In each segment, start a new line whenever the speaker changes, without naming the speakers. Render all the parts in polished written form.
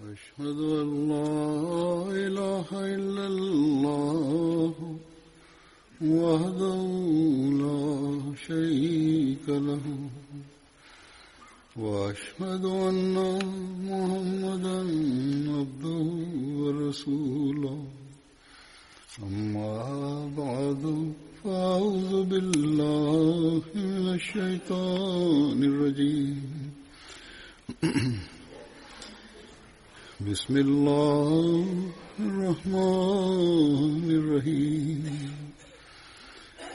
أشهد أن لا إله إلا الله وحده لا شريك له وأشهد أن محمدا عبده ورسوله أما بعد فأعوذ بالله من الشيطان الرجيم بسم الله الرحمن الرحيم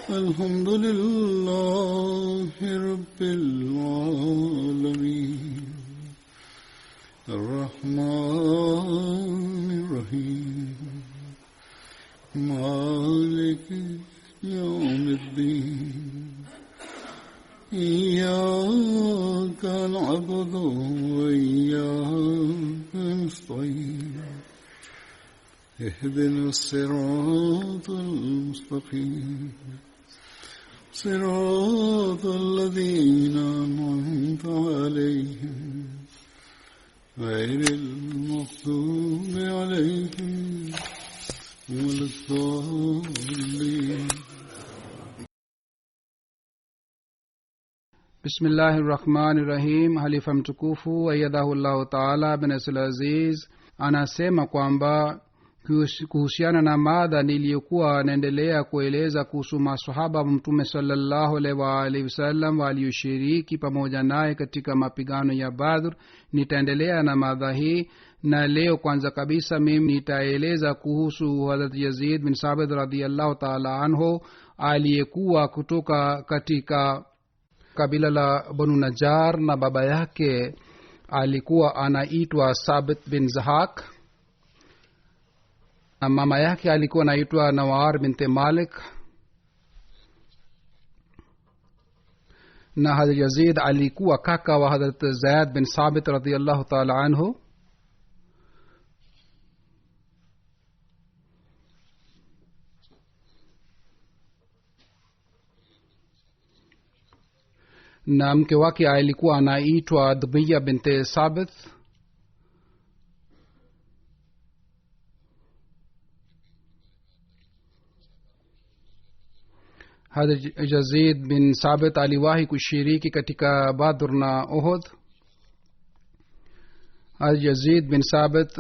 الحمد لله رب العالمين الرحمن الرحيم مالك يوم الدين إياك نعبد وإياك نستعين اهدنا الصراط المستقيم صراط الذين أنعمت عليهم غير المغضوب عليهم ولا الضالين.
Bismillahirrahmanirrahim. Halifa mtukufu ayyadahullahu ta'ala bin Asl Aziz anasema kwamba kuhusiana na mada niliyokuwa naendelea kueleza kuhusu maswahaba mtume sallallahu alaihi wasallam walioshiriki pamoja naye katika mapigano ya Badr, nitaendelea na mada hii. Na leo kwanza kabisa mimi nitaeleza kuhusu Hazrat Yazid bin Sabit radhiyallahu ta'ala anhu aliyekuwa kutoka katika kabila la Banu Najjar, na baba yake alikuwa anaitwa Sabit bin Zahak na mama yake alikuwa anaitwa Nawar bint Malik. Na Hazrat Yazid alikuwa kaka wa Hazrat Zaid bin Sabit radhiyallahu ta'ala anhu. Na mke wake alikuwa anaitwa Dubiya bint Sabit. Hazrat Yazid bin Sabit aliwahi kushiriki katika Badr na Uhud. Hazrat Yazid bin Sabit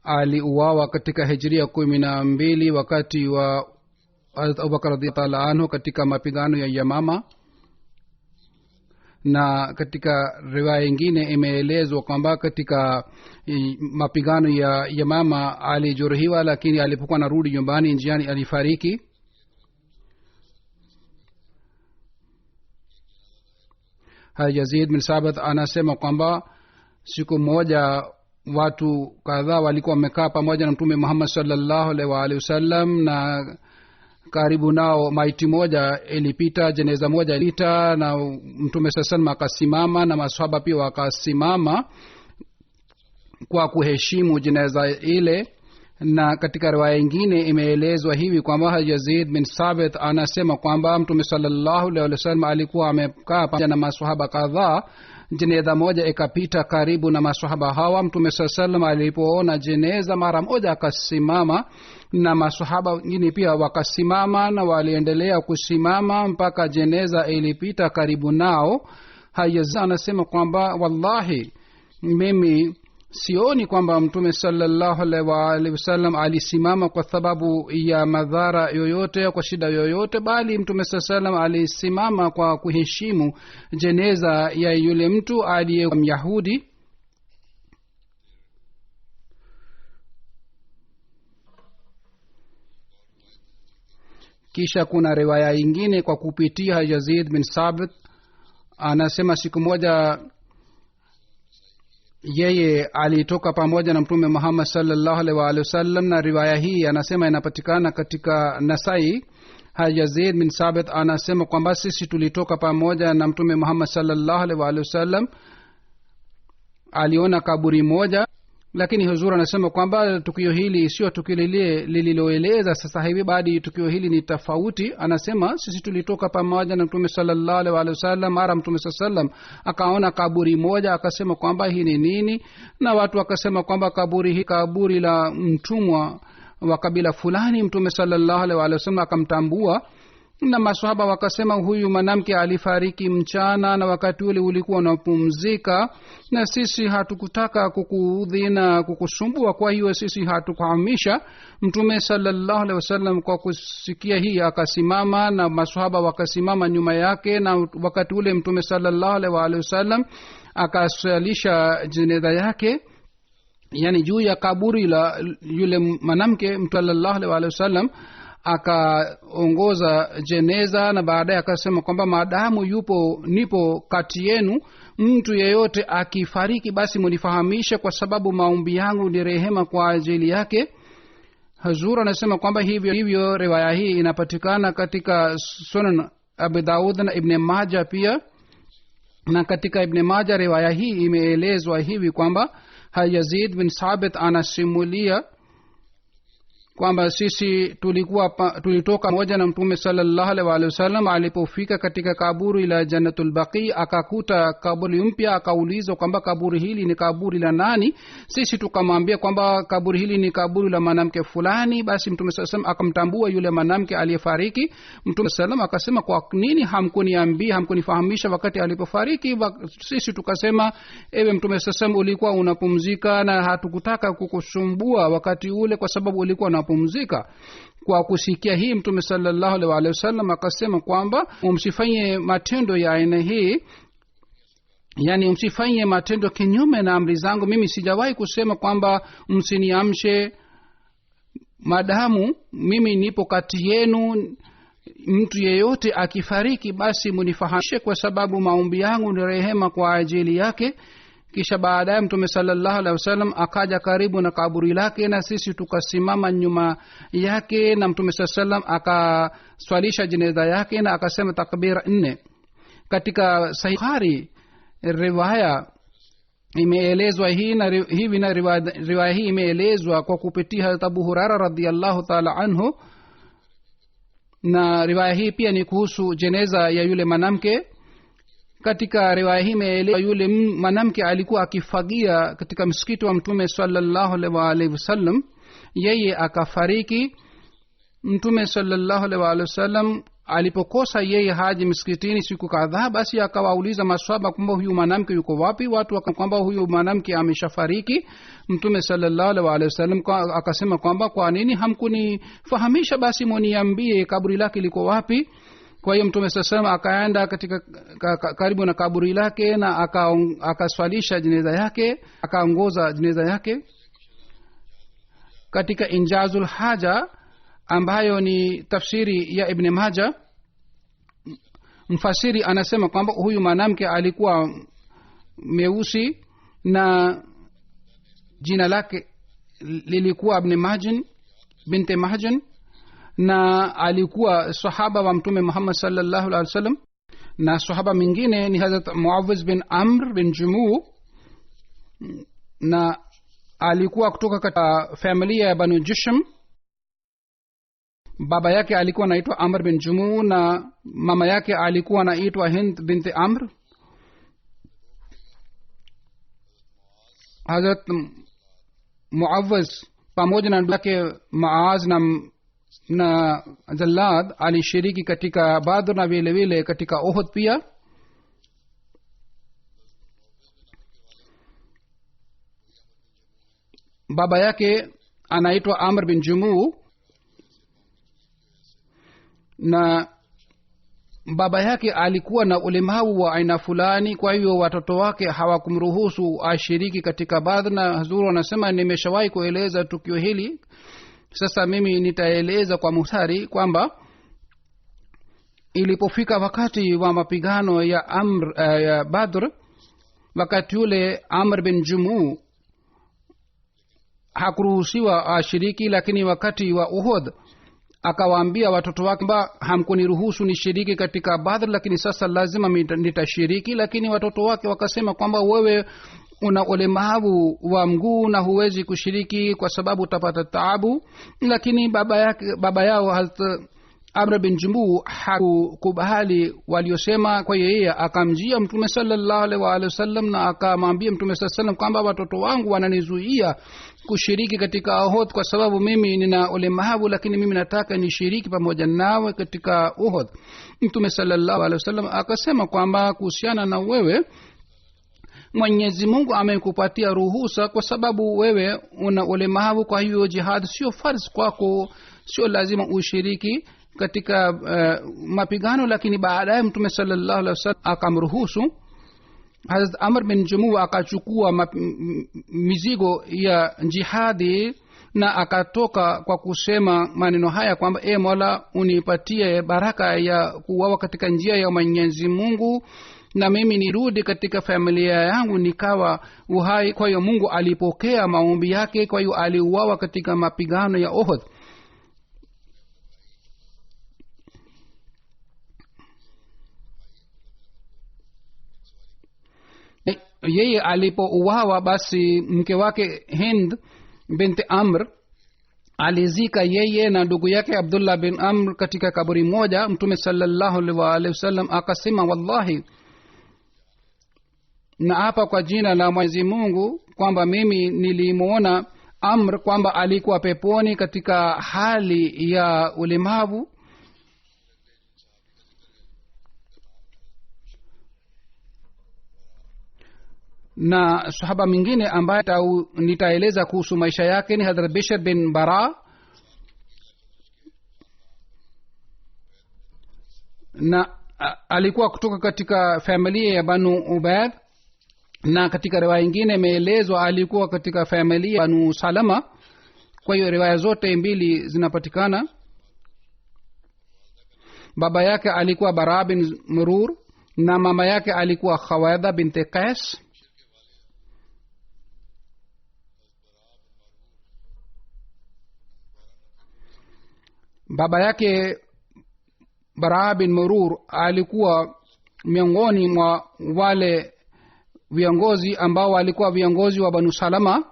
aliuawa katika Hijria 12 wakati wa Hazrat Abubakar radhiyallahu anhu katika mapigano ya Yamama. Na katika riwaya nyingine imeelezwa kwamba katika mapigano ya Yamama alijeruhiwa, lakini alipokuwa narudi nyumbani njiani alifariki. Yazid bin Sabit anasema kwamba siku moja watu kadhaa walikuwa wamekaa pamoja na Mtume Muhammad sallallahu alaihi wasallam, na karibu nao maiti moja ilipita, jeneza moja ilipita, na Mtume sallallahu akasimama na maswahaba pia wakasimama kwa kuheshimu jeneza ile. Na katika riwaya nyingine imeelezwa hivi kwamba Yazid bin Sabit anasema kwamba Mtume sallallahu alaihi wasallam alikuwa amekaa pamoja na maswahaba kadhaa, jeneza moja ikapita karibu na maswahaba hawa. Mtume sallallahu alipoona jeneza mara moja akasimama, na maswahaba wengine pia wakasimama, na waliendelea kusimama mpaka jeneza ilipita karibu nao. Yazid anasema kwamba wallahi mimi sioni kwamba Mtume sallallahu alaihi wasallam alisimama kwa sababu ya madhara yoyote, kwa shida yoyote, bali Mtume sallallahu alaihi wasallam alisimama kwa kuheshimu jeneza ya yule mtu aliye Myahudi. Kisha kuna riwaya nyingine kwa kupitia Yazid bin Sabit anasema siku moja yeye alitoka pamoja na Mtume Muhammad sallallahu alaihi wasallam, na riwaya hii anasema inapatikana katika Nasai. Yazid bin Sabit anasema kwamba sisi tulitoka pamoja na Mtume Muhammad sallallahu alaihi wasallam. Aliona kaburi moja lakini huzur anasema kwamba tukio hili sio tukio lile lililoeleza sasa hivi, bali tukio hili ni tofauti. Anasema sisi tulitoka pamoja na mtume sallallahu alaihi wasallam. Mara mtume sallam akaona kaburi moja, akasema kwamba hii ni nini, na watu wakasema kwamba kaburi hii kaburi la mtumwa wa kabila fulani. Mtume sallallahu alaihi wasallam akamtambua, na maswahaba wakasema huyu mwanamke alifariki mchana na wakati ule ulikuwa unapumzika, na sisi hatukutaka kukuudhi na kukusumbua, kwa hiyo sisi hatukufahamisha. Mtume sallallahu alaihi wasallam kwa kusikia hii akasimama na maswahaba wakasimama nyuma yake, na wakati ule mtume sallallahu alaihi wasallam akasalisha jeneza yake, yani juu ya kaburi la yule mwanamke. Mtume sallallahu alaihi wasallam akaongoza jeneza, na baadaye akasema kwamba maadamu nipo kati yenu, mtu yeyote akifariki basi munifahamishe, kwa sababu maombi yangu ni rehema kwa ajili yake. Hazur anasema kwamba hivyo riwaya hii inapatikana katika Sunan Abi Daud na Ibn Majah pia, na katika Ibn Majah riwaya hii imeelezwa hivi kwamba Yazid bin Sabit anasimulia kwamba sisi tulitoka moja na mtume sallallahu alaihi wasallam. Alipofika katika kaburi la Jannatul Baqi akakuta kaburi mpya, akaulizwa kwamba kaburi hili ni kaburi la nani? Sisi tukamwambia kwamba kaburi hili ni kaburi la mwanamke fulani. Basi mtume sallallahu alaihi wasallam akamtambua yule mwanamke aliyefariki. Mtume sallallahu alaihi akasema, kwa nini hamkuniambia, hamkunifahamisha wakati alipofariki? Sisi tukasema, ewe mtume sallallahu alaihi wasallam, ulikuwa unapumzika na hatukutaka kukusumbua wakati ule kwa sababu ulikuwa unapumzika. Kwa kusikia hii mtume sallallahu alaihi wasallam akasema kwamba msifanye matendo ya aina hii, yani msifanye matendo kinyume na amri zangu. Mimi sijawahi kusema kwamba msiniamshe, madamu mimi nipo kati yenu. Mtu yeyote akifariki basi munifahamishe, kwa sababu maombi yangu ni rehema kwa ajili yake. Kisha baadaye mtume sallallahu alaihi wasallam akaja karibu na kaburi lake, na sisi tukasimama nyuma yake, na mtume sallallahu alaihi wasallam akaswalisha jeneza yake na akasema takbira 4. Katika Sahih Bukhari riwaya imeelezwa hii na hivi, na riwaya hii imeelezwa kwa kupitia Hazrat Abu Huraira radhiyallahu ta'ala anhu, na riwaya hii pia ni kuhusu jeneza ya yule mwanamke. Katika riwaya hii imeelezwa yule mwanamke alikuwa akifagia katika msikiti wa mtume sallallahu alaihi wasallam, yeye akafariki. Mtume sallallahu alaihi wasallam alipokosa yeye haji msikitini siku kadhaa, basi akawauliza maswahaba kwamba huyu mwanamke yuko wapi? Watu kwamba huyu mwanamke ameshafariki. Mtume sallallahu alaihi wasallam akasema kwamba kwa nini hamkunifahamisha, basi muniambie kaburi lake liko wapi? Kwa hiyo mtume sasa akaenda katika karibu na kaburi lake na akaswalisha jeneza yake, akaongoza jeneza yake. Katika Injazul Haja ambayo ni tafsiri ya Ibn Majah, mfasiri anasema kwamba huyu mwanamke alikuwa meusi na jina lake lilikuwa Ibn Mahjan binti Mahjan, na alikuwa sahaba wa mtume Muhammad sallallahu alaihi wasallam. Na sahaba mwingine ni Hazrat Muawiz bin Amr bin Jumu, na alikuwa kutoka katika familia ya Banu Jusham. Baba yake alikuwa anaitwa Amr bin Jumu na mama yake alikuwa anaitwa Hind binti Amr. Hazrat Muawiz pamoja na ndugu yake Maaz na Zallad alishiriki katika Badr na vile vile katika Uhud pia. Baba yake anaitwa Amr bin Jumu, na baba yake alikuwa na ulemavu wa aina fulani, kwa hiyo watoto wake hawakumruhusu ashiriki katika Badr. Na Hazur anasema nimeshawahi kueleza tukio hili, sasa mimi nitaeleza kwa muhtasari kwamba ilipofika wakati wa mapigano ya Badr, wakati ule Amr bin Jumu hakuruhusiwa ashiriki, lakini wakati wa Uhud akawaambia watoto wake kwamba hamkuniruhusu nishiriki katika Badr, lakini sasa lazima nitashiriki. Lakini watoto wake wakasema kwamba wewe una ulemavu wa mguu na huwezi kushiriki kwa sababu utapata taabu. Lakini baba yao amr bin jumbu hakukubali waliosema. kwa hiyo yeye akamjia mtume sallallahu alaihi wa alihi wasallam na akamwambia mtume sallallahu alaihi wasallam kwamba watoto wangu wananizuia kushiriki katika Uhud kwa sababu mimi nina ulemavu, lakini mimi nataka nishiriki pamoja nawe katika Uhud. Mtume sallallahu alaihi wasallam akasema kwamba kuhusiana na wewe, Mwenyezi Mungu amekupatia ruhusa kwa sababu wewe una ulemavu, kwa hiyo jihad sio farz kwako, sio lazima ushiriki katika mapigano. Lakini baadaye mtume sallallahu alaihi wasallam akamruhusu. Hazrat Amr bin Jumu akachukua mizigo ya jihadi na akatoka kwa kusema maneno haya kwamba Mola, unipatie baraka ya kuuawa katika njia ya Mwenyezi Mungu na mimi nirudi katika familia yangu nikawa uhai. Kwa hiyo Mungu alipokea maombi yake, kwa hiyo aliuawa katika mapigano ya Uhud. Yeye alipouawa, basi mke wake Hind binti Amr alizika yeye na ndugu yake Abdullah bin Amr katika kaburi moja. Mtume sallallahu alaihi wasallam akasema, wallahi na hapa kwa jina la Mwenyezi Mungu kwamba mimi nilimuona Amr kwamba alikuwa peponi katika hali ya ulemavu. Na sahaba mwingine ambaye nitaeleza kuhusu maisha yake ni Hadhrat Bishr bin Bara, na alikuwa kutoka katika familia ya Banu Ubayd, na katika riwaya nyingine imeelezwa alikuwa katika familia ya Banu Salama. Kwa hiyo riwaya zote mbili zinapatikana. baba yake alikuwa Bara bin Murur na mama yake alikuwa Khawaida binti Qais. baba yake Bara bin Murur alikuwa miongoni mwa wale viongozi ambao walikuwa viongozi wa Banu Salama,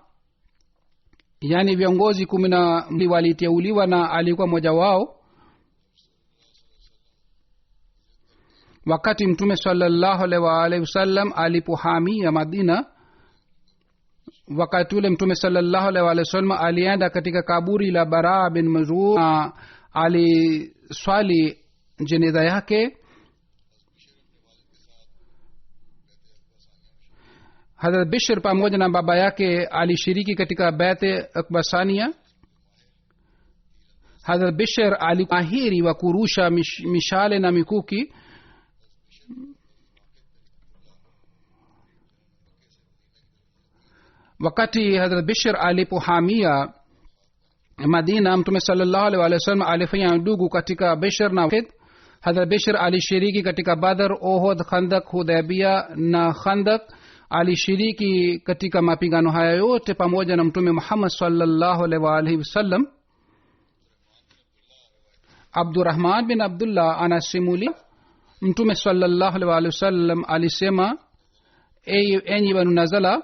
yani viongozi 12 waliteuliwa na alikuwa mmoja wao. Wakati mtume sallallahu alaihi wasallam alipohamia Madina, wakati ule mtume sallallahu alaihi wasallam alienda katika kaburi la Bara bin Murur na aliswali jeneza yake. Hazrat Bishr pamoja na baba yake alishiriki katika Bai'at Akbasania. Hazrat Bishr alikuwa mahiri wa kurusha mishale na mikuki. Wakati Hazrat Bishr alipohamia Madina, mtume sallallahu alaihi wasallam alifanya ndugu katika Bishr na Waqid. Hazrat Bishr alishiriki katika Badr, Uhud, Khandak, Hudaybiyah na Khandak. Alishiriki katika mapigano haya yote pamoja na mtume Muhammad sallallahu alaihi wasallam. Abdurrahman bin Abdullah anasimulia mtume sallallahu alaihi wasallam alisema, enyi Banu Nazala,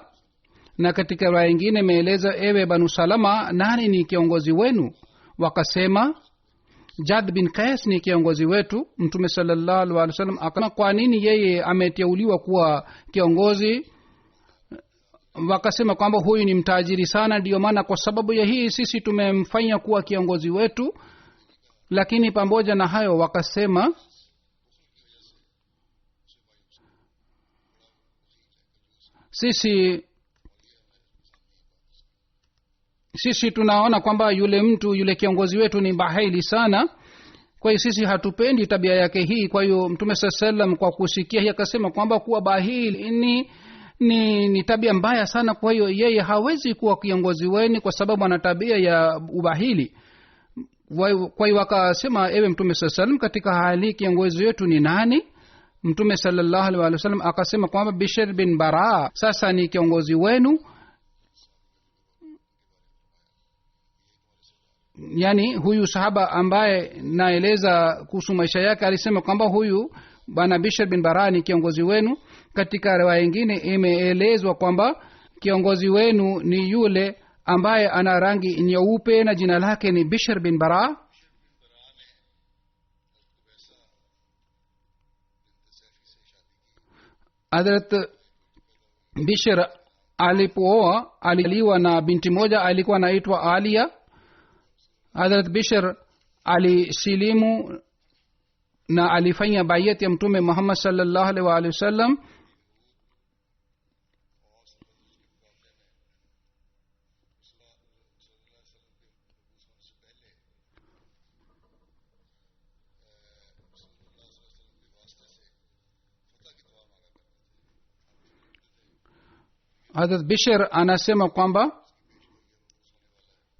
na katika riwaya nyingine imeeleza, ewe Banu Salama, nani ni kiongozi wenu? Wakasema, Jad bin Qais ni kiongozi wetu. Mtume sallallahu alaihi wasallam akasema, kwa nini yeye ameteuliwa kuwa kiongozi? Wakasema kwamba huyu ni mtajiri sana, ndio maana kwa sababu ya hii sisi tumemfanya kuwa kiongozi wetu. Lakini pamoja na hayo wakasema, sisi tunaona kwamba yule kiongozi wetu ni bahili sana, kwa hiyo sisi hatupendi tabia yake hii. Kwa hiyo mtume sallallahu alaihi wasallam kwa kusikia hii akasema kwamba kuwa bahili ni tabia mbaya sana, kwa hiyo yeye hawezi kuwa kiongozi wenu kwa sababu ana tabia ya ubahili. Kwa hiyo wakasema, ewe mtume sallallahu alaihi wasallam, katika hali kiongozi wetu ni nani? Mtume sallallahu alaihi wasallam akasema kwamba Bishr bin Bara sasa ni kiongozi wenu. Yani huyu sahaba ambaye naeleza kuhusu maisha yake alisema kwamba huyu bwana Bishr bin Bara ni kiongozi wenu. Katika riwaya nyingine imeelezwa kwamba kiongozi wenu ni yule ambaye ana rangi nyeupe na jina lake ni Bishr bin Bara. Hazrat Bishr alipooa aliliwa na binti moja alikuwa anaitwa Alia. Hazrat Bishr alisilimu na alifanya bayat ya mtume Muhammad sallallahu alaihi wasallam. Hazrat Bishr anasema kwamba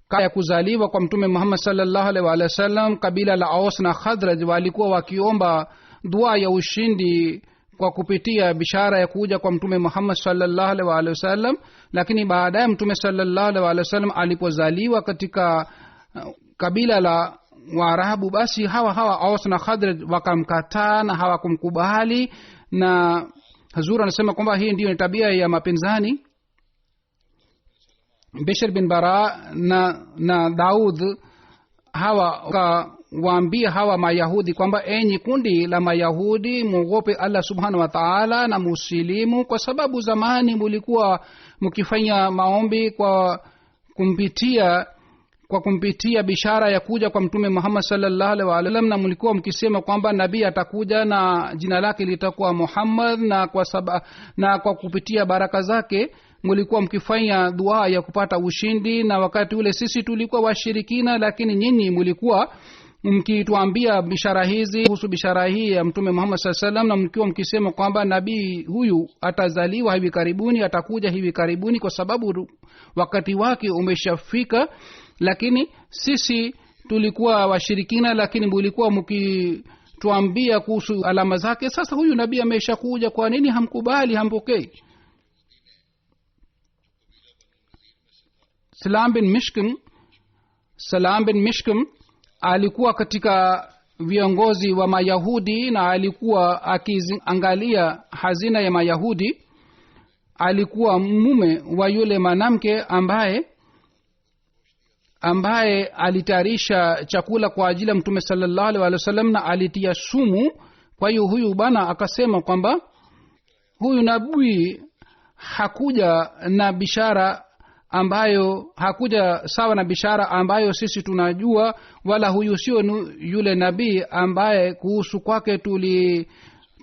kabla ya kuzaliwa kwa mtume Muhammad sallallahu alaihi wasallam, kabila la Aus na Khazraj walikuwa wakiomba dua ya ushindi kwa kupitia bishara ya kuja kwa mtume Muhammad sallallahu alaihi wasallam. Lakini baadaye mtume sallallahu alaihi wasallam alipozaliwa katika kabila la Waarabu, basi hawa Aus na Khazraj wakamkataa na hawakumkubali. Na Hazur anasema kwamba hii ndiyo ni tabia ya mapinzani. Bishr bin Bara na Daud hawa waambia hawa Mayahudi kwamba enyi kundi la Mayahudi, muogope Allah subhanahu wa ta'ala na musilimu, kwa sababu zamani mulikuwa mkifanya maombi kwa kumpitia bishara ya kuja kwa mtume Muhammad sallallahu alaihi wasallam, na mlikuwa mkisema kwamba nabii atakuja na jina lake litakuwa Muhammad, na kwa kupitia baraka zake mlikuwa mkifanya dua ya kupata ushindi. Na wakati ule sisi tulikuwa washirikina, lakini nyinyi mlikuwa mkituambia bishara hizi kuhusu bishara hii ya mtume Muhammad sallallahu alaihi wasallam, na mkiwa mkisema kwamba nabii huyu atazaliwa hivi karibuni, atakuja hivi karibuni, kwa sababu wakati wake umeshafika. Lakini sisi tulikuwa washirikina, lakini mlikuwa mkituambia kuhusu alama zake. Sasa huyu nabii ameshakuja, kwa nini hamkubali, hampokei? Salam bin Mishkam alikuwa katika viongozi wa Mayahudi na alikuwa akiangalia hazina ya Mayahudi. Alikuwa mume wa yule mwanamke ambaye alitayarisha chakula kwa ajili ya mtume sallallahu alaihi wasallam na alitia sumu. Kwa hiyo huyu bana akasema kwamba huyu nabii hakuja na bishara ambayo hakuja sawa na bishara ambayo sisi tunajua, wala huyu sio yule nabii ambaye kuhusu kwake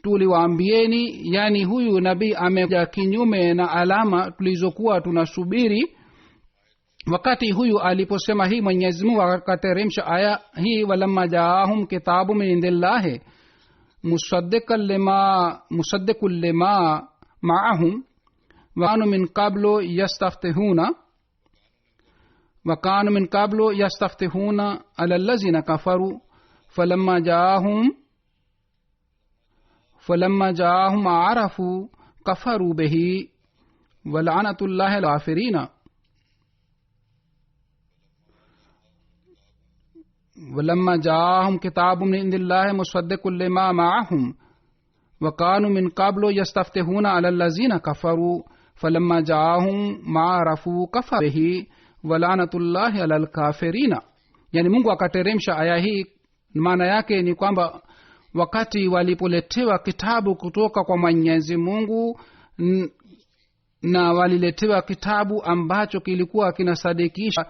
tuliwaambieni. Yani huyu nabii amekuja kinyume na alama tulizokuwa tunasubiri. Wakati huyu aliposema hii, Mwenyezi Mungu akateremsha aya hii, walamma jaahum kitabu min indillahi musaddiqul lima ma'ahum wa kanu min qablu yastaftihuna ala allazina kafaru falamma jaahum arafu kafaru bihi wa la'natullahi ala kafirina. ولما جاءهم كتاب من عند الله مصدق لما معهم وكانوا من قبل يستفتحون على الذين كفروا فلما جاءهم ما عرفوا كفروا به ولعنة الله على الكافرين. Yani Mungu akateremsha aya hii, maana yake ni kwamba wakati walipoletewa kitabu kutoka kwa Mwenyezi Mungu na waliletewa kitabu ambacho kilikuwa kinasadikisha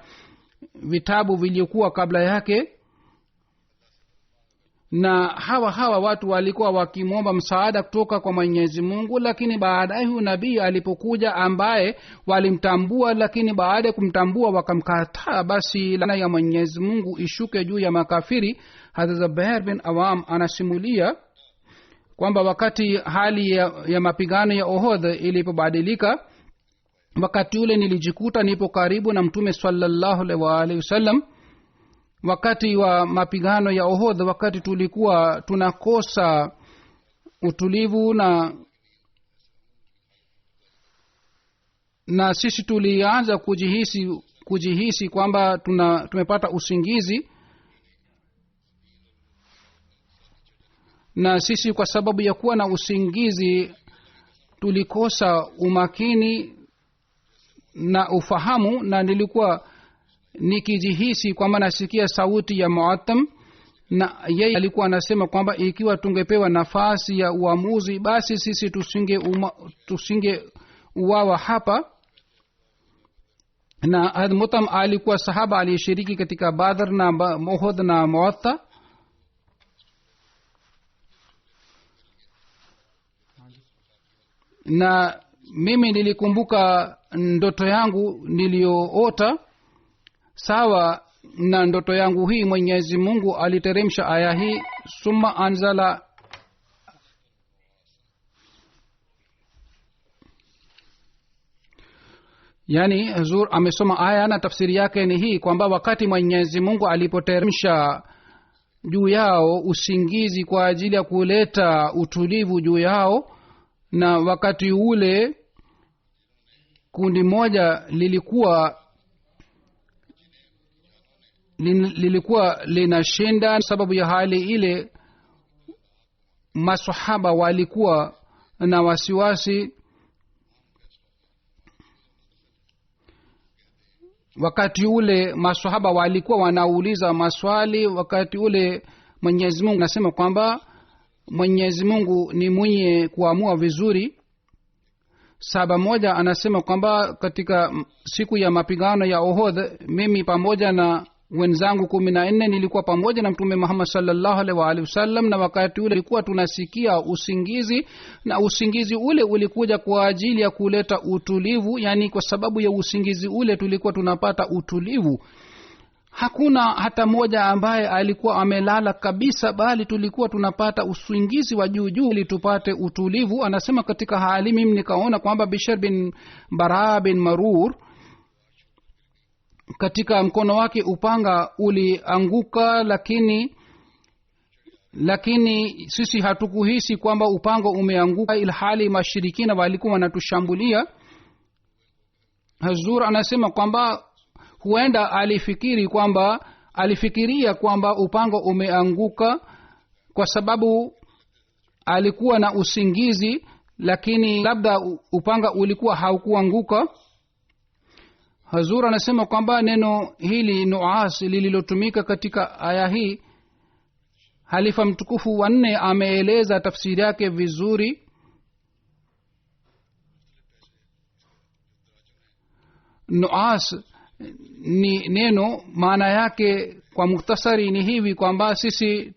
vitabu vilivyokuwa kabla yake, na hawa watu walikuwa wakimwomba msaada kutoka kwa Mwenyezi Mungu. Lakini baadaye huyu nabii alipokuja ambaye walimtambua, lakini baada ya kumtambua wakamkataa, basi laana ya Mwenyezi Mungu ishuke juu ya makafiri. Hazrat Zubair bin Awam anasimulia kwamba wakati hali ya mapigano ya Uhud ilipobadilika, wakati ule nilijikuta nipo karibu na mtume sallallahu alaihi wasallam wakati wa mapigano ya Uhud, wakati tulikuwa tunakosa utulivu na sisi tulianza kujihisi kwamba tumepata usingizi, na sisi kwa sababu ya kuwa na usingizi tulikosa umakini na ufahamu na nilikuwa nikijihisi kwamba nasikia sauti ya muattam na yeye alikuwa anasema kwamba ikiwa tungepewa nafasi ya uamuzi basi sisi tusinge uwawa hapa. na mutam alikuwa sahaba aliyeshiriki katika badr na uhud na muatta. na mimi nilikumbuka ndoto yangu niliyoota sawa na ndoto yangu hii. Mwenyezi Mungu aliteremsha aya hii, summa anzala, yani Huzur amesoma aya na tafsiri yake ni hii kwamba wakati Mwenyezi Mungu alipoteremsha juu yao usingizi kwa ajili ya kuleta utulivu juu yao, na wakati ule kundi moja lilikuwa linashinda. Sababu ya hali ile masahaba walikuwa na wasiwasi. Wakati ule masahaba walikuwa wanauliza maswali. Wakati ule Mwenyezi Mungu anasema kwamba Mwenyezi Mungu ni mwenye kuamua vizuri. Saba moja anasema kwamba katika siku ya mapigano ya Uhud mimi pamoja na wenzangu 14 nilikuwa pamoja na Mtume Muhammad sallallahu alaihi wa alihi wasallam, na wakati ule tulikuwa tunasikia usingizi, na usingizi ule ulikuja kwa ajili ya kuleta utulivu, yani kwa sababu ya usingizi ule tulikuwa tunapata utulivu. Hakuna hata mmoja ambaye alikuwa amelala kabisa, bali tulikuwa tunapata usingizi wa juu juu ili tupate utulivu. Anasema katika hali mimi nikaona kwamba Bishr bin Bara bin Marur katika mkono wake upanga ulianguka, lakini sisi hatukuhisi kwamba upanga umeanguka, ilhali mashirikina walikuwa wanatushambulia. Huzur anasema kwamba huenda alifikiria kwamba upanga umeanguka kwa sababu alikuwa na usingizi, lakini labda upanga ulikuwa haukuanguka. Huzur anasema kwamba neno hili nuas lililotumika katika aya hii, halifa mtukufu wa 4 ameeleza tafsiri yake vizuri. Nuas ni neno, maana yake kwa mukhtasari ni hivi kwamba sisi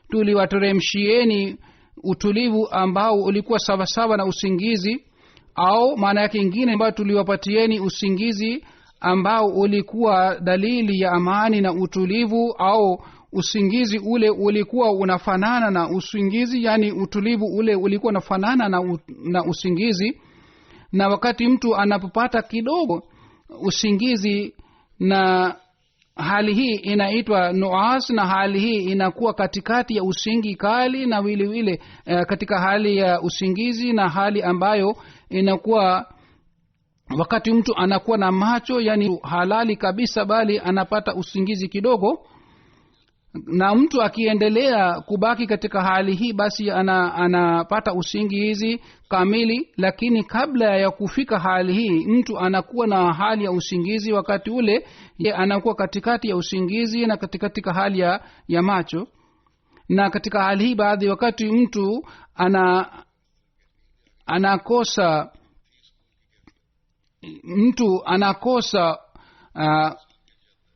tuliwateremshieni utulivu ambao ulikuwa sawasawa na usingizi, au maana yake ingine ambayo tuliwapatieni usingizi ambao ulikuwa dalili ya amani na utulivu, au usingizi ule ulikuwa unafanana na usingizi, yani utulivu ule ulikuwa unafanana na usingizi. Na wakati mtu anapopata kidogo usingizi, na hali hii inaitwa nuas, na hali hii inakuwa katikati ya usingi kali na vile katika hali ya usingizi na hali ambayo inakuwa wakati mtu anakuwa na macho, yani halali kabisa, bali anapata usingizi kidogo. Na mtu akiendelea kubaki katika hali hii basi anapata usingizi kamili, lakini kabla ya kufika hali hii mtu anakuwa na hali ya usingizi. Wakati ule anakuwa katikati ya usingizi na katika hali ya macho. Na katika hali hii baadhi wakati mtu anakosa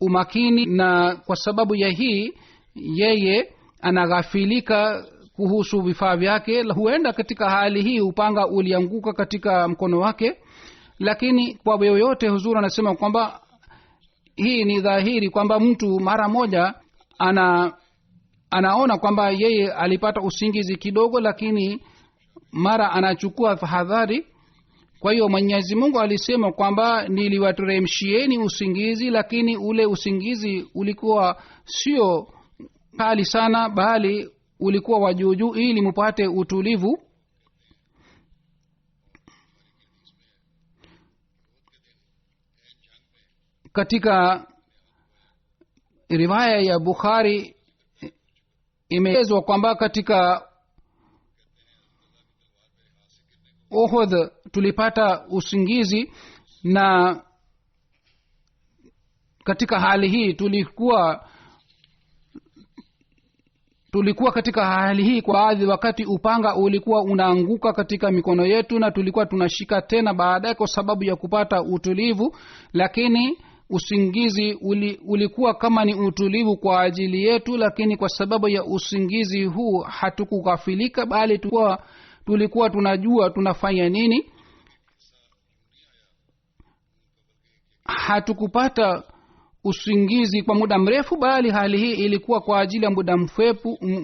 umakini, na kwa sababu ya hii yeye anaghafilika kuhusu vifaa vyake. Huenda katika hali hii upanga ulianguka katika mkono wake, lakini kwa yoyote Huzur anasema kwamba hii ni dhahiri kwamba mtu mara moja anaona kwamba yeye alipata usingizi kidogo, lakini mara anachukua tahadhari. Kwa hiyo Mwenyezi Mungu alisema kwamba niliwateremshieni usingizi, lakini ule usingizi ulikuwa sio kali sana, bali ulikuwa wa juu juu ili mupate utulivu. Katika riwaya ya Bukhari imeelezwa kwamba katika Uhud tulipata usingizi, na katika hali hii tulikuwa katika hali hii kwa baadhi wakati upanga ulikuwa unaanguka katika mikono yetu na tulikuwa tunashika tena baadaye kwa sababu ya kupata utulivu, lakini usingizi ulikuwa kama ni utulivu kwa ajili yetu, lakini kwa sababu ya usingizi huu hatukughafilika, bali tulikuwa tunajua tunafanya nini. Hatukupata usingizi kwa muda mrefu, bali hali hii ilikuwa kwa ajili ya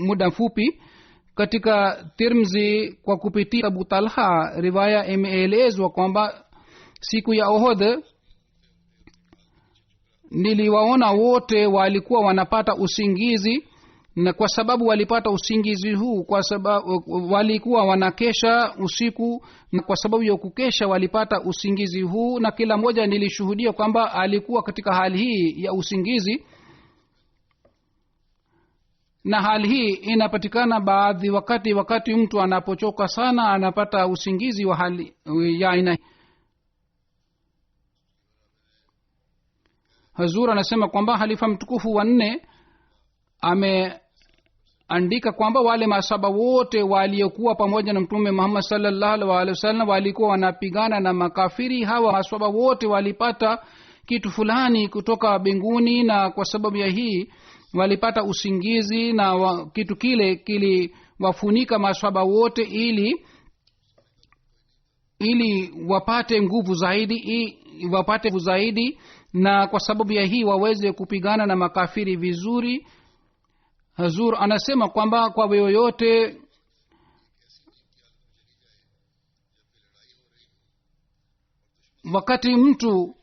muda mfupi. Katika Tirmidhi kwa kupitia Abu Talha riwaya imeelezwa kwamba siku ya Uhud niliwaona wote walikuwa wanapata usingizi, na kwa sababu walipata usingizi huu kwa sababu walikuwa wanakesha usiku, na kwa sababu ya kukesha walipata usingizi huu, na kila mmoja nilishuhudia kwamba alikuwa katika hali hii ya usingizi. Na hali hii inapatikana baadhi wakati mtu anapochoka sana anapata usingizi wa hali ya aina. Hazur anasema kwamba halifa mtukufu wa 4 ameandika kwamba wale masaba wote waliokuwa pamoja na Mtume Muhammad sallallahu alaihi wasallam walikuwa wanapigana na makafiri. Hawa masaba wote walipata kitu fulani kutoka mbinguni, na kwa sababu ya hii walipata usingizi, na kitu kile kiliwafunika masaba wote ili wapate nguvu zaidi, na kwa sababu ya hii waweze kupigana na makafiri vizuri. Hazur anasema kwamba kwa yoyote wakati mtu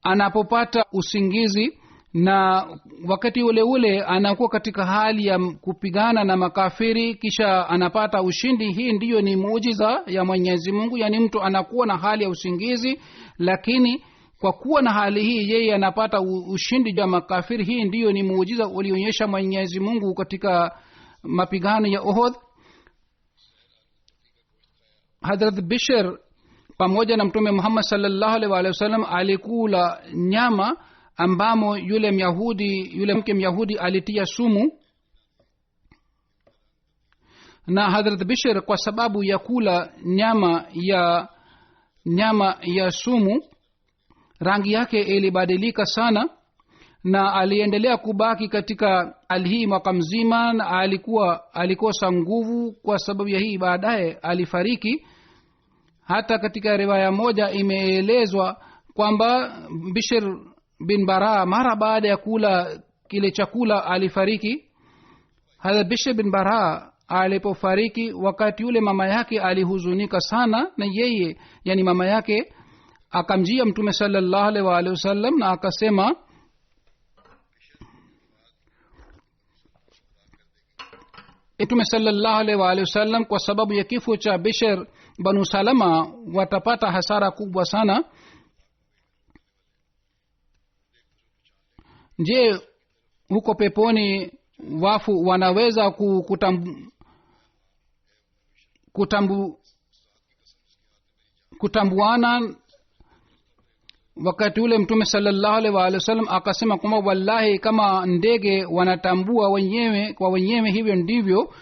anapopata usingizi na wakati ule ule anakuwa katika hali ya kupigana na makafiri kisha anapata ushindi, hii ndiyo ni muujiza ya Mwenyezi Mungu. Yani mtu anakuwa na hali ya usingizi, lakini kwa kuwa na hali hii yeye anapata ushindi juu ya makafiri. Hii ndiyo ni muujiza ulionyesha Mwenyezi Mungu katika mapigano ya Uhud. Hadrat Bishr pamoja na Mtume Muhammad sallallahu alaihi wasallam alikula nyama ambamo yule mke Myahudi alitia sumu, na Hadrat Bishr kwa sababu ya kula nyama ya sumu rangi yake ilibadilika sana, na aliendelea kubaki katika hali hii mwaka mzima, na alikosa nguvu. Kwa sababu ya hii baadaye alifariki. Hata katika riwaya moja imeelezwa kwamba Bishr bin Bara mara baada ya kula kile chakula alifariki. Hata Bishr bin Bara alipofariki, wakati yule mama yake alihuzunika sana, na yeye yani mama yake akamjia Mtume sallallahu alaihi wasallam na akasema, Mtume sallallahu alaihi wasallam, kwa sababu ya kifo cha Bishr Banu Salama watapata hasara kubwa sana. Je, huko peponi wafu wanaweza kutambuana? Wakati ule Mtume sallallahu alaihi wasallam akasema kwamba wallahi, kama ndege wanatambua wenyewe kwa wenyewe, hivyo ndivyo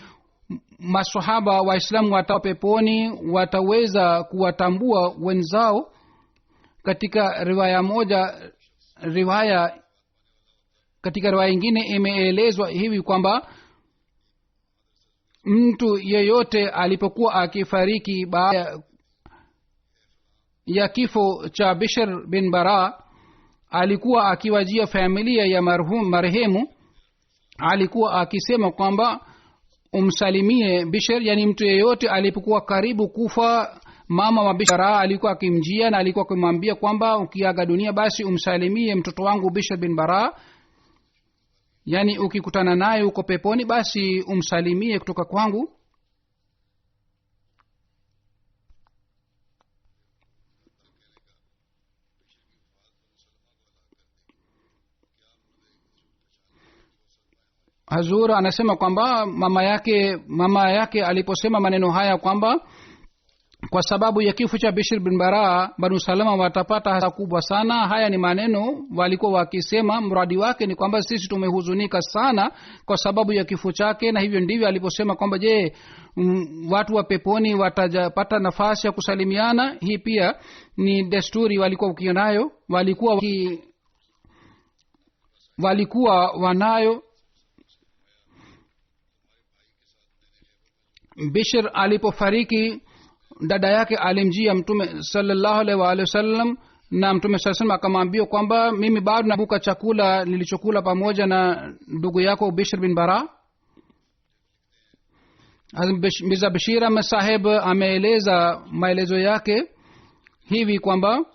maswahaba waislamu watawa peponi wataweza kuwatambua wenzao. Katika riwaya ingine imeelezwa hivi kwamba mtu yeyote alipokuwa akifariki baada ya kifo cha Bishr bin Bara, alikuwa akiwajia familia ya marehemu, alikuwa akisema kwamba umsalimie Bishr. Yani mtu yeyote alipokuwa karibu kufa, mama wa Bishr alikuwa akimjia na alikuwa akimwambia kwamba ukiaga dunia basi umsalimie mtoto wangu Bishr bin Bara, yani ukikutana naye uko peponi basi umsalimie kutoka kwangu. Hazur anasema kwamba mama yake aliposema maneno haya kwamba kwa sababu ya kifo cha Bishr bin Bara Banu Salama watapata hasara kubwa sana. Haya ni maneno walikuwa wakisema, mradi wake ni kwamba sisi tumehuzunika sana kwa sababu ya kifo chake. Na hivyo ndivyo aliposema kwamba je, watu wa peponi watapata nafasi ya kusalimiana. Hii pia ni desturi walikuwa wakionayo, walikuwa wanayo. Bishr alipofariki, dada yake alimjia mtume sallallahu alaihi wa alihi wasallam, na mtume sallallahu alaihi wasallam akamwambia kwamba mimi bado nabuka chakula nilichokula pamoja na ndugu yako Bishr bin Bara. Mirza Bashir Ahmad Saheb ameeleza maelezo yake hivi kwamba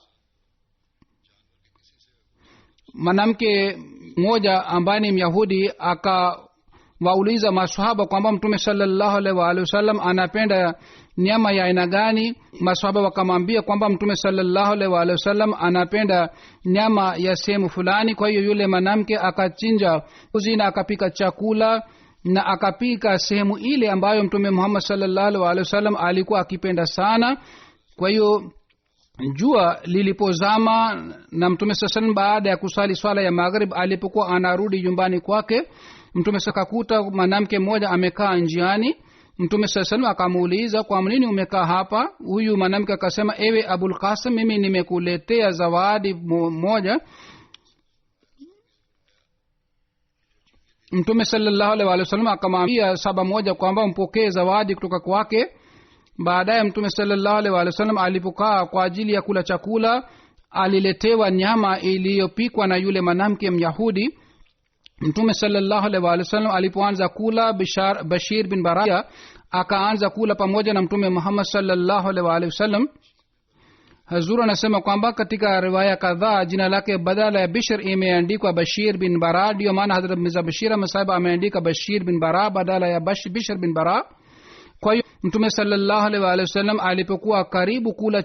mwanamke mmoja ambaye ni Myahudi akawauliza maswahaba kwamba mtume sallallahu alaihi wa alihi wasallam anapenda nyama ya aina gani. Maswahaba wakamwambia kwamba mtume sallallahu alaihi wa alihi wasallam anapenda nyama ya sehemu fulani. Kwa hiyo yule mwanamke akachinja mbuzi na akapika chakula na akapika sehemu ile ambayo mtume Muhammad sallallahu alaihi wa alihi wasallam alikuwa akipenda sana. Kwa hiyo jua lilipozama na mtume sallallahu baada ya kusali swala ya maghrib, alipokuwa anarudi nyumbani kwake, mtume sakakuta mwanamke mmoja amekaa njiani. Mtume sallallahu akamuuliza, kwa nini umekaa hapa? Huyu mwanamke akasema, ewe Abul Qasim, mimi nimekuletea zawadi moja. Mtume sallallahu alaihi wasallam akamwambia saba moja kwamba mpokee zawadi kutoka kwake. Baadaye mtume sallallahu alaihi wasallam alipokaa kwa ajili ya kula chakula, aliletewa nyama iliyopikwa na yule mwanamke Myahudi. Mtume sallallahu alaihi wasallam alipoanza kula, Bashir bin Bara akaanza kula pamoja na mtume Muhammad sallallahu alaihi wasallam. Hazur anasema kwamba katika riwaya kadhaa jina lake badala ya Bishr imeandikwa Bashir bin Bara. Ndio maana Hazrat Mirza Bashir Ahmad Sahib ameandika Bashir bin Bara badala ya Bishr bin Bara. Kwa hiyo mtume sallallahu alaihi wasallam alipokuwa karibu kula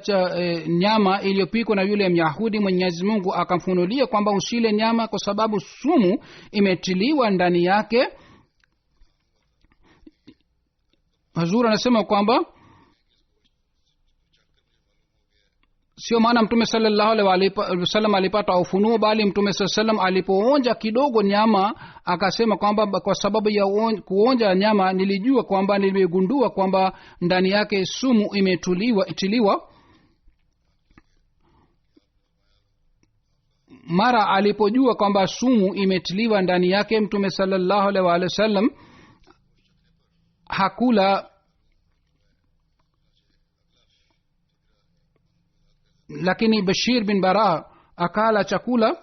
nyama iliyopikwa na yule Myahudi, Mwenyezi Mungu akamfunulia kwamba usile nyama kwa sababu sumu imetiliwa ndani yake. Hazur anasema kwamba sio maana mtume sallallahu alaihi wasallam alipata ufunuo, bali mtume sallallahu alaihi wasallam alipoonja kidogo nyama akasema kwamba kwa sababu ya kuonja nyama nilijua kwamba, niligundua kwamba ndani yake sumu imetiliwa. Mara alipojua kwamba sumu imetiliwa ndani yake, mtume sallallahu alaihi wasallam hakula, lakini Bashir bin Bara akala chakula.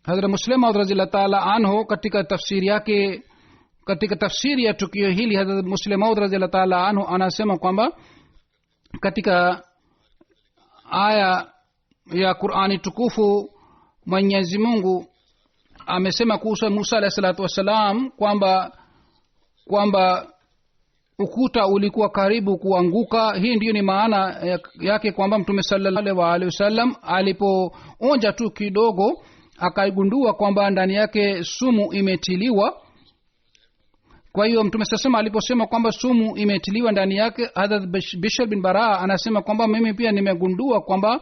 Hazrat Muslim Maud radhiyallahu ta'ala anhu katika tafsiri yake, katika tafsiri ya tukio hili, Hazrat Muslim Maud radhiyallahu ta'ala anhu anasema kwamba katika aya ya Qur'ani tukufu Mwenyezi Mungu amesema kuhusu Musa alayhi salatu wasalam kwamba ukuta ulikuwa karibu kuanguka. Hii ndiyo ni maana yake kwamba mtume sallallahu alaihi wasallam alipoonja tu kidogo akaigundua kwamba ndani yake sumu imetiliwa. Kwa hiyo mtume sasema aliposema kwamba sumu imetiliwa ndani yake, Hazrat Bishr bin Bara anasema kwamba mimi pia nimegundua kwamba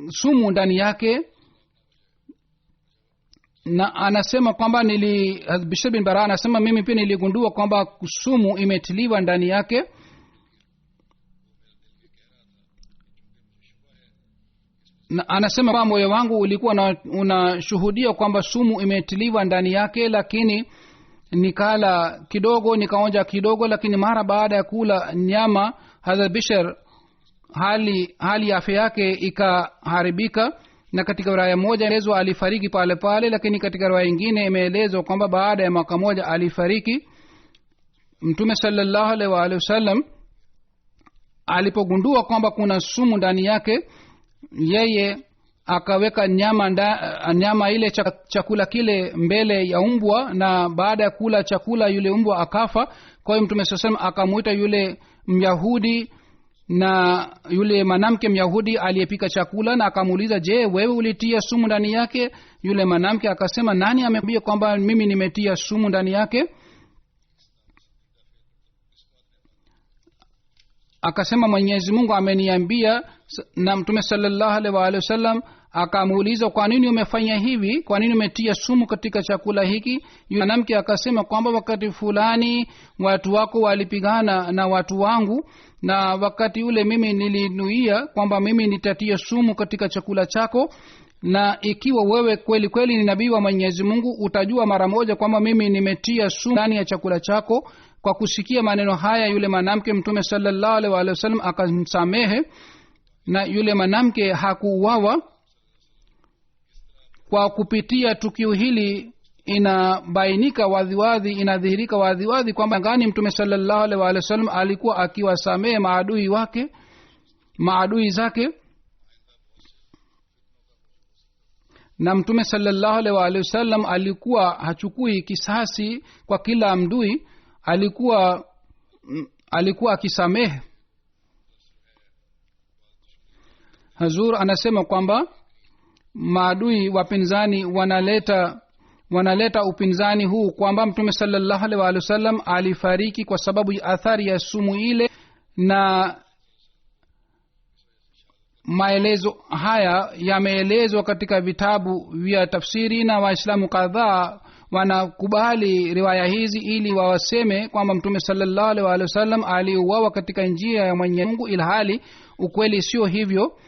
sumu ndani yake, na anasema kwamba Bishr bin Bara anasema mimi pia niligundua kwamba sumu imetiliwa ndani yake. Na anasema kwamba moyo wangu ulikuwa unashuhudia kwamba sumu imetiliwa ndani yake, lakini nikala kidogo, nikaonja kidogo, lakini mara baada ya kula nyama Hazrat Bishr hali ya afya yake ikaharibika. Na katika riwaya moja imeelezwa alifariki pale pale, lakini katika riwaya nyingine imeelezwa kwamba baada ya mwaka moja alifariki. Mtume sallallahu alaihi wasallam alipogundua kwamba kuna sumu ndani yake, yeye akaweka nyama ile chakula kile mbele ya umbwa, na baada ya kula chakula yule umbwa akafa. Kwa hiyo mtume sallallahu alaihi wasallam akamuita yule Myahudi na yule mwanamke Myahudi aliyepika chakula, na akamuuliza, je, wewe ulitia sumu ndani yake? Yule mwanamke akasema, nani ameambia kwamba mimi nimetia sumu ndani yake? akasema Mwenyezi Mungu ameniambia. Na mtume sallallahu alaihi wa alihi wasallam akamuuliza, kwa nini umefanya hivi, kwa nini umetia sumu katika chakula hiki? Mwanamke akasema kwamba wakati fulani watu wako walipigana na watu wangu, na wakati ule mimi nilinuia kwamba mimi nitatia sumu katika chakula chako, na ikiwa wewe kweli kweli ni nabii wa Mwenyezi Mungu utajua mara moja kwamba mimi nimetia sumu ndani ya chakula chako. Kwa kusikia maneno haya yule mwanamke mtume sallallahu alaihi wasallam akamsamehe, na yule mwanamke hakuuawa. Kwa kupitia tukio hili inabainika waziwazi, inadhihirika waziwazi kwamba ngani mtume sallallahu alaihi wasallam alikuwa akiwasamehe maadui zake. Na mtume sallallahu alaihi wasallam alikuwa hachukui kisasi kwa kila mdui, alikuwa akisamehe. Hazur anasema kwamba maadui wapinzani wanaleta upinzani huu kwamba mtume sallallahu alaihi wasallam alifariki kwa sababu ya athari ya sumu ile, na maelezo haya yameelezwa katika vitabu vya tafsiri, na waislamu kadhaa wanakubali riwaya hizi ili wawaseme kwamba mtume sallallahu alaihi wasallam aliuawa katika njia ya Mwenyezi Mungu, ilhali ukweli sio hivyo.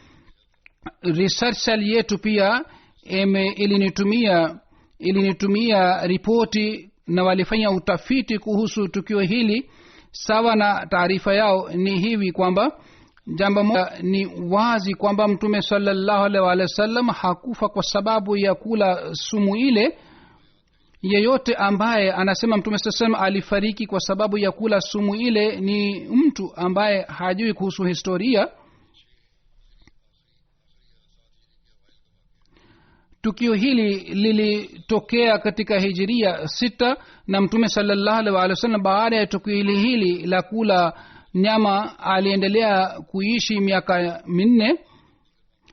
Research yetu pia ilinitumia ripoti na walifanya utafiti kuhusu tukio hili. Sawa na taarifa yao ni hivi kwamba jambo moja ni wazi kwamba mtume sallallahu alaihi wasallam hakufa kwa sababu ya kula sumu ile. Yeyote ambaye anasema mtume sallallahu alaihi wasallam alifariki kwa sababu ya kula sumu ile ni mtu ambaye hajui kuhusu historia. Tukio hili lilitokea katika hijiria 6, na mtume sallallahu alaihi wasallam baada ya tukio hili la kula nyama aliendelea kuishi miaka 4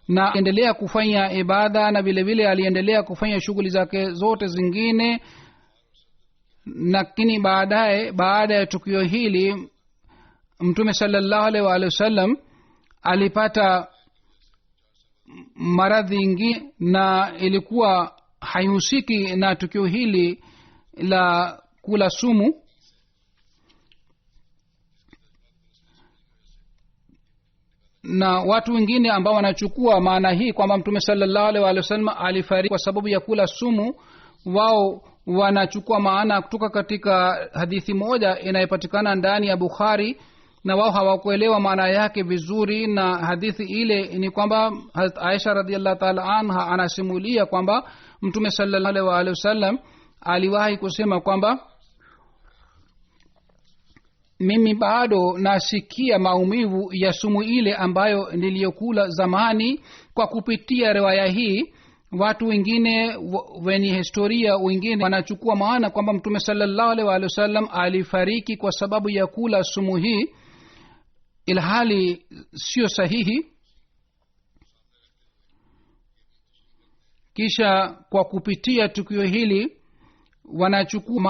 na aliendelea kufanya ibada, na vile vile aliendelea kufanya shughuli zake zote zingine. Lakini baada ya tukio hili mtume sallallahu alaihi wasallam alipata maradhi ingine, na ilikuwa haihusiki na tukio hili la kula sumu. Na watu wengine ambao wanachukua maana hii kwamba mtume sallallahu alaihi wasallam alifariki kwa sababu ya kula sumu, wao wanachukua maana kutoka katika hadithi moja inayopatikana ndani ya Bukhari, na wao hawakuelewa maana yake vizuri. Na hadithi ile ni kwamba Hazrat Aisha radhiallahu ta'ala anha anasimulia kwamba mtume sallallahu alaihi wasallam aliwahi kusema kwamba mimi bado nasikia maumivu ya sumu ile ambayo niliyokula zamani. Kwa kupitia riwaya hii watu wengine wenye historia wengine wanachukua maana kwamba mtume sallallahu alaihi wasallam alifariki kwa sababu ya kula sumu hii, ilhali sio sahihi. Kisha kwa kupitia tukio hili wanachukua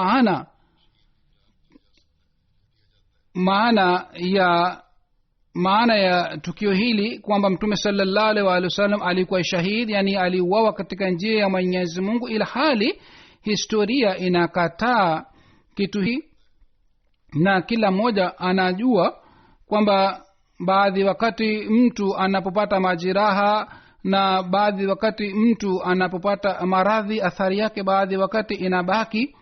maana ya tukio hili kwamba mtume sallallahu alaihi wasallam alikuwa shahidi, yani aliuawa katika njia ya Mwenyezi Mungu, ilhali historia inakataa kitu hii. Na kila mmoja anajua kwamba baadhi wakati mtu anapopata majeraha, na baadhi wakati mtu anapopata maradhi, athari yake baadhi wakati inabaki.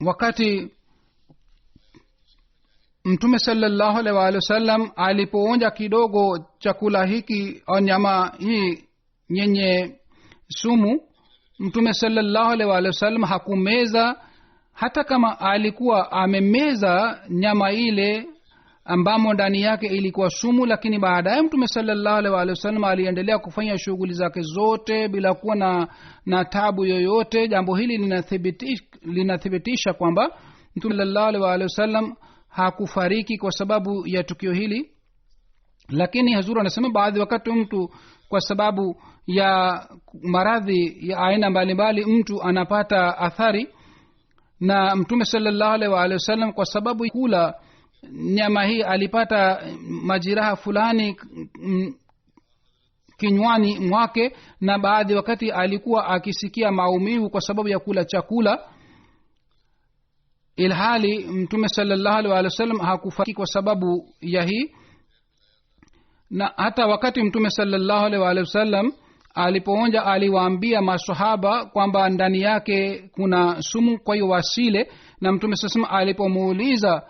Wakati mtume sallallahu alaihi wasallam alipoonja kidogo chakula hiki au nyama hii yenye sumu, mtume sallallahu alaihi wasallam hakumeza, hata kama alikuwa amemeza nyama ile ambamo ndani yake ilikuwa sumu. Lakini baadaye mtume sallallahu alaihi wasallam aliendelea kufanya shughuli zake zote bila kuwa na tabu yoyote. Jambo hili linathibitisha kwamba mtume sallallahu alaihi wasallam hakufariki kwa sababu ya tukio hili. Lakini Hazur anasema baadhi wakati mtu kwa sababu ya maradhi ya aina mbalimbali mtu anapata athari, na mtume sallallahu alaihi wa alihi wasallam kwa sababu kula nyama hii alipata majiraha fulani kinywani mwake, na baadhi wakati alikuwa akisikia maumivu kwa sababu ya kula chakula, ilhali mtume sallallahu alaihi wa sallam hakufariki kwa sababu ya hii. Na hata wakati mtume sallallahu alaihi wa sallam alipoonja aliwaambia masahaba kwamba ndani yake kuna sumu, kwa hiyo wasile. Na mtume sasa alipomuuliza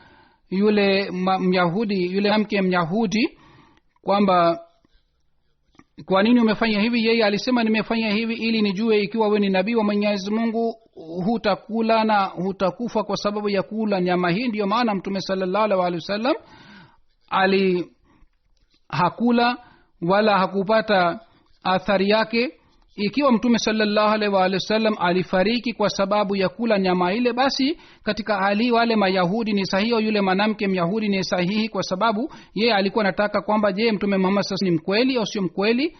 yule myahudi, yule mke myahudi kwamba kwa nini umefanya hivi, yeye alisema nimefanya hivi ili nijue ikiwa wewe ni nabii wa Mwenyezi Mungu hutakula na hutakufa kwa sababu ya kula nyama hii. Ndio maana mtume sallallahu alaihi wasallam hakula wala hakupata athari yake. Ikiwa mtume sallallahu alaihi wasallam alifariki kwa sababu ya kula nyama ile, basi katika hali wale mayahudi ni sahihi, yule mwanamke myahudi ni sahihi, kwa sababu yeye alikuwa anataka kwamba je, mtume Muhammad sasa ni mkweli au sio mkweli.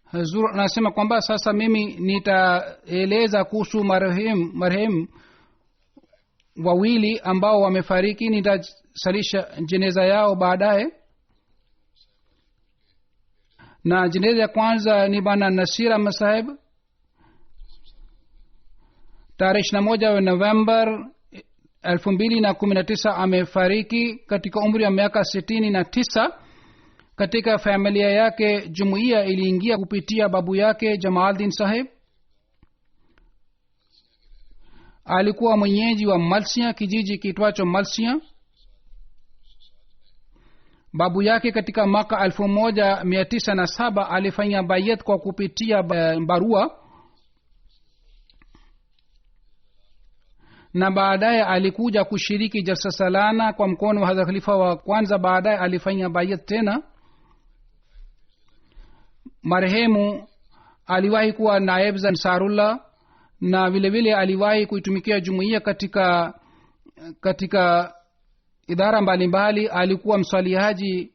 Hazur anasema kwamba sasa mimi nitaeleza kuhusu marehemu wawili ambao wamefariki, nitasalisha jeneza yao baadaye. Na jeneza ya kwanza ni bana Nasir Ahmad Saheb, tarehe 21 November 2019 amefariki katika umri wa miaka 69. Katika familia yake jumuiya iliingia kupitia babu yake Jamaldin Saheb. Alikuwa mwenyeji wa Malsia, kijiji kitwacho Malsia. Babu yake katika mwaka 1907 alifanya bayat kwa kupitia barua, na baadaye alikuja kushiriki jalsa salana kwa mkono wa Hadhrat Khalifa wa kwanza. Baadaye alifanya bayat tena. Marehemu aliwahi kuwa naib za Ansarullah na vile vile aliwahi kuitumikia jumuiya katika idara mbalimbali. Alikuwa mswalihaji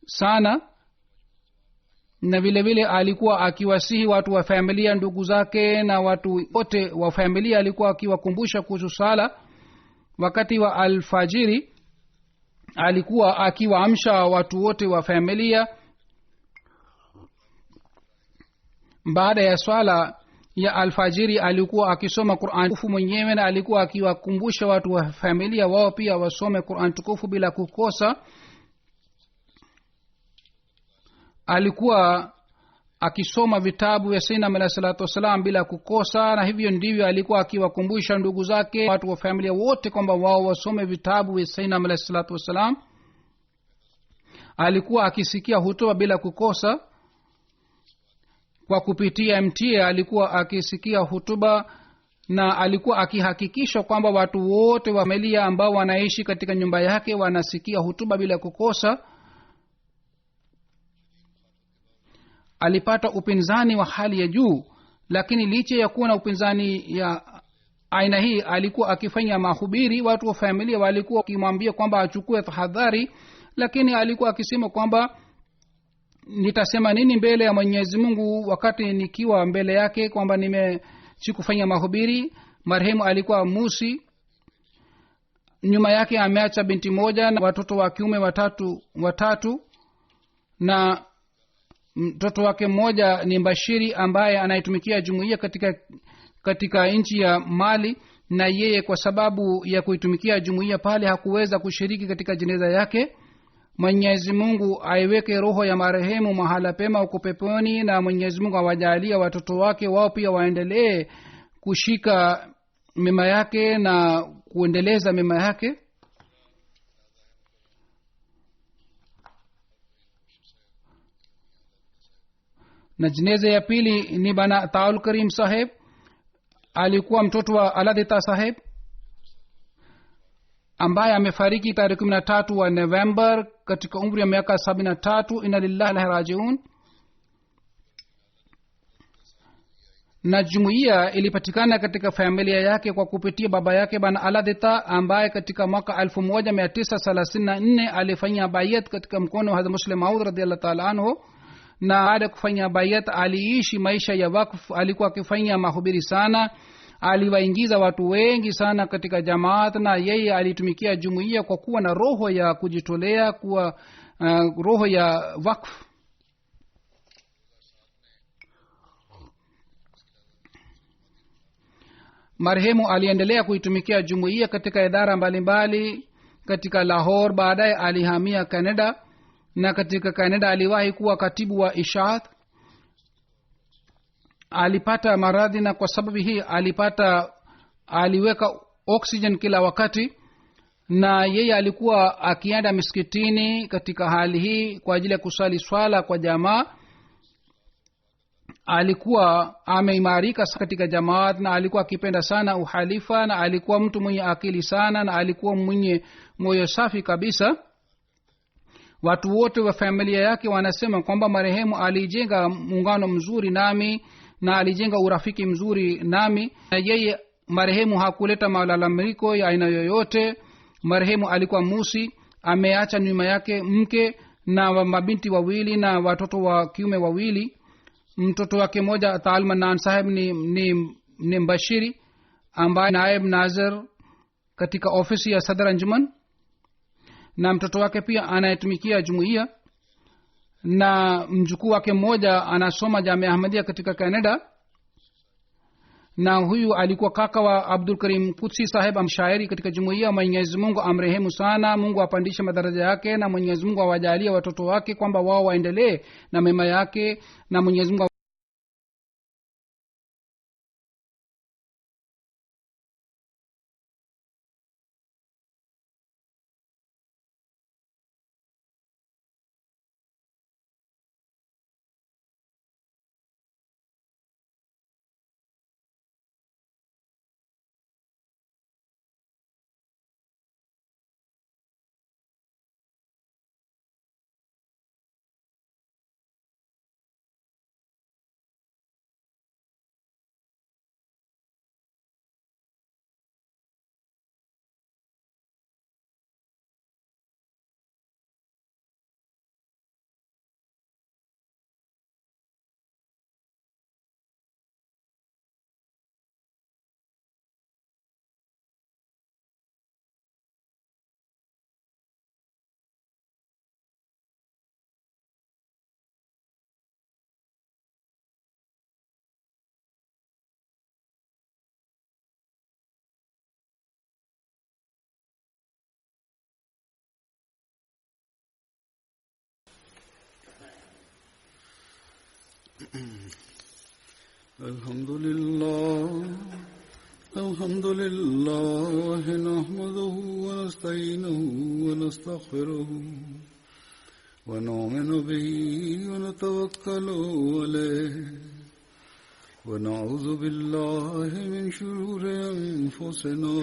sana, na vile vile alikuwa akiwasihi watu wa familia, ndugu zake na watu wote wa familia, alikuwa akiwakumbusha kuhusu sala. Wakati wa alfajiri alikuwa akiwaamsha watu wote wa familia. Baada ya swala ya alfajiri alikuwa akisoma Qur'an tukufu mwenyewe, na alikuwa akiwakumbusha watu wa familia wao pia wasome Qur'an tukufu bila kukosa. Alikuwa akisoma vitabu vya Sayyidina Muhammad sallallahu alaihi wasallam bila kukosa, na hivyo ndivyo alikuwa akiwakumbusha ndugu zake, watu wa familia wote kwamba wao wasome vitabu vya Sayyidina Muhammad sallallahu alaihi wasallam. Alikuwa akisikia hutuba bila kukosa kwa kupitia MTA, alikuwa akisikia hutuba, na alikuwa akihakikisha kwamba watu wote wa familia ambao wanaishi katika nyumba yake wanasikia hutuba bila kukosa. Alipata upinzani wa hali ya juu, lakini licha ya kuwa na upinzani ya aina hii alikuwa akifanya mahubiri. Watu wa familia walikuwa wakimwambia kwamba achukue tahadhari, lakini alikuwa akisema kwamba nitasema nini mbele ya Mwenyezi Mungu wakati nikiwa mbele yake kwamba sikufanya mahubiri. Marehemu alikuwa Musi, nyuma yake ameacha binti moja na watoto wa kiume watatu, na mtoto wake mmoja ni Bashiri ambaye anaitumikia jumuiya katika nchi ya Mali, na yeye kwa sababu ya kuitumikia jumuiya pale hakuweza kushiriki katika jeneza yake. Mwenyezi Mungu aiweke roho ya marehemu mahala pema huko peponi, na Mwenyezi Mungu awajalie watoto wake wao pia waendelee kushika mema yake na kuendeleza mema yake. Na jeneza ya pili ni bana Taul Karim Saheb, alikuwa mtoto wa Aladita Saheb ambaye amefariki tarehe 13 wa November katika umri wa miaka 73. Inna lillahi wa inna ilaihi rajiun. Na jumuiya ilipatikana katika familia yake kwa kupitia baba yake bana Aladita, ambaye katika mwaka 1934 alifanya bayat katika mkono wa Hazrat Muslim Maud radhiyallahu ta'ala anhu, na baada ya kufanya bayat aliishi maisha ya wakfu. Alikuwa akifanya mahubiri sana, aliwaingiza watu wengi sana katika jamaat, na yeye alitumikia jumuiya kwa kuwa na roho ya kujitolea, kuwa roho ya wakfu. marehemu aliendelea kuitumikia jumuiya katika idara mbalimbali katika Lahore. Baadaye alihamia Canada, na katika Canada aliwahi kuwa katibu wa ishaat. Alipata maradhi, na kwa sababu hii aliweka oxygen kila wakati, na yeye alikuwa akienda misikitini katika hali hii kwa ajili ya kusali swala kwa jamaa. alikuwa ameimarika katika jamaat, na alikuwa akipenda sana uhalifa, na alikuwa mtu mwenye akili sana, na alikuwa mwenye moyo safi kabisa. watu wote wa familia yake wanasema kwamba marehemu alijenga muungano mzuri nami, na alijenga urafiki mzuri nami, na yeye marehemu hakuleta malalamiko ya aina yoyote. Marehemu alikuwa musi, ameacha nyuma yake mke na mabinti wawili na watoto wa kiume wawili. mtoto wake moja Talman Saheb ni mbashiri ambaye naib nazir katika ofisi ya Sadr Anjuman, na mtoto wake pia anayetumikia jumuiya, na mjukuu wake mmoja anasoma Jamia Ahmadiyya katika Canada, na huyu alikuwa kaka wa Abdul Karim Kutsi Saheb, mshairi katika jumuiya. Mwenyezi Mungu amrehemu sana, Mungu apandishe madaraja yake, na Mwenyezi Mungu awajalie watoto wake kwamba wao waendelee na mema yake, na Mwenyezi Mungu
الحمد لله نحمده ونستعينه ونستغفره ونؤمن به ونتوكل عليه ونعوذ بالله من شرور أنفسنا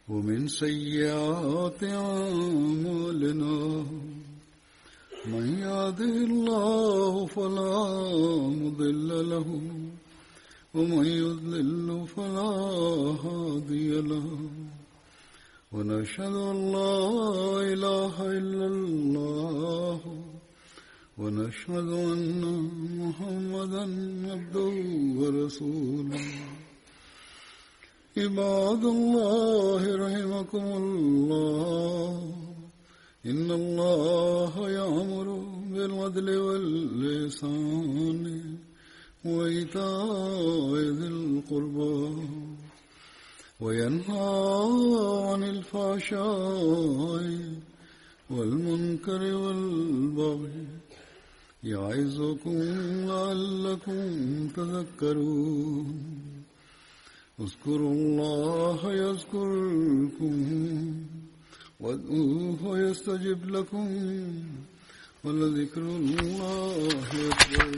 ومن سيئات أعمالنا من يهده الله فلا مضل له ومن يضلل فلا هادي له ونشهد أن لا إله إلا الله ونشهد أن محمدا عبده ورسوله عباد الله رحمكم الله إن الله يأمر بالعدل والإحسان وإيتاء ذي القربى وينهى عن الفحشاء والمنكر والبغي يعظكم لعلكم تذكرون اذكروا الله يذكركم وادعوه يستجب لكم ولذكر الله أكبر.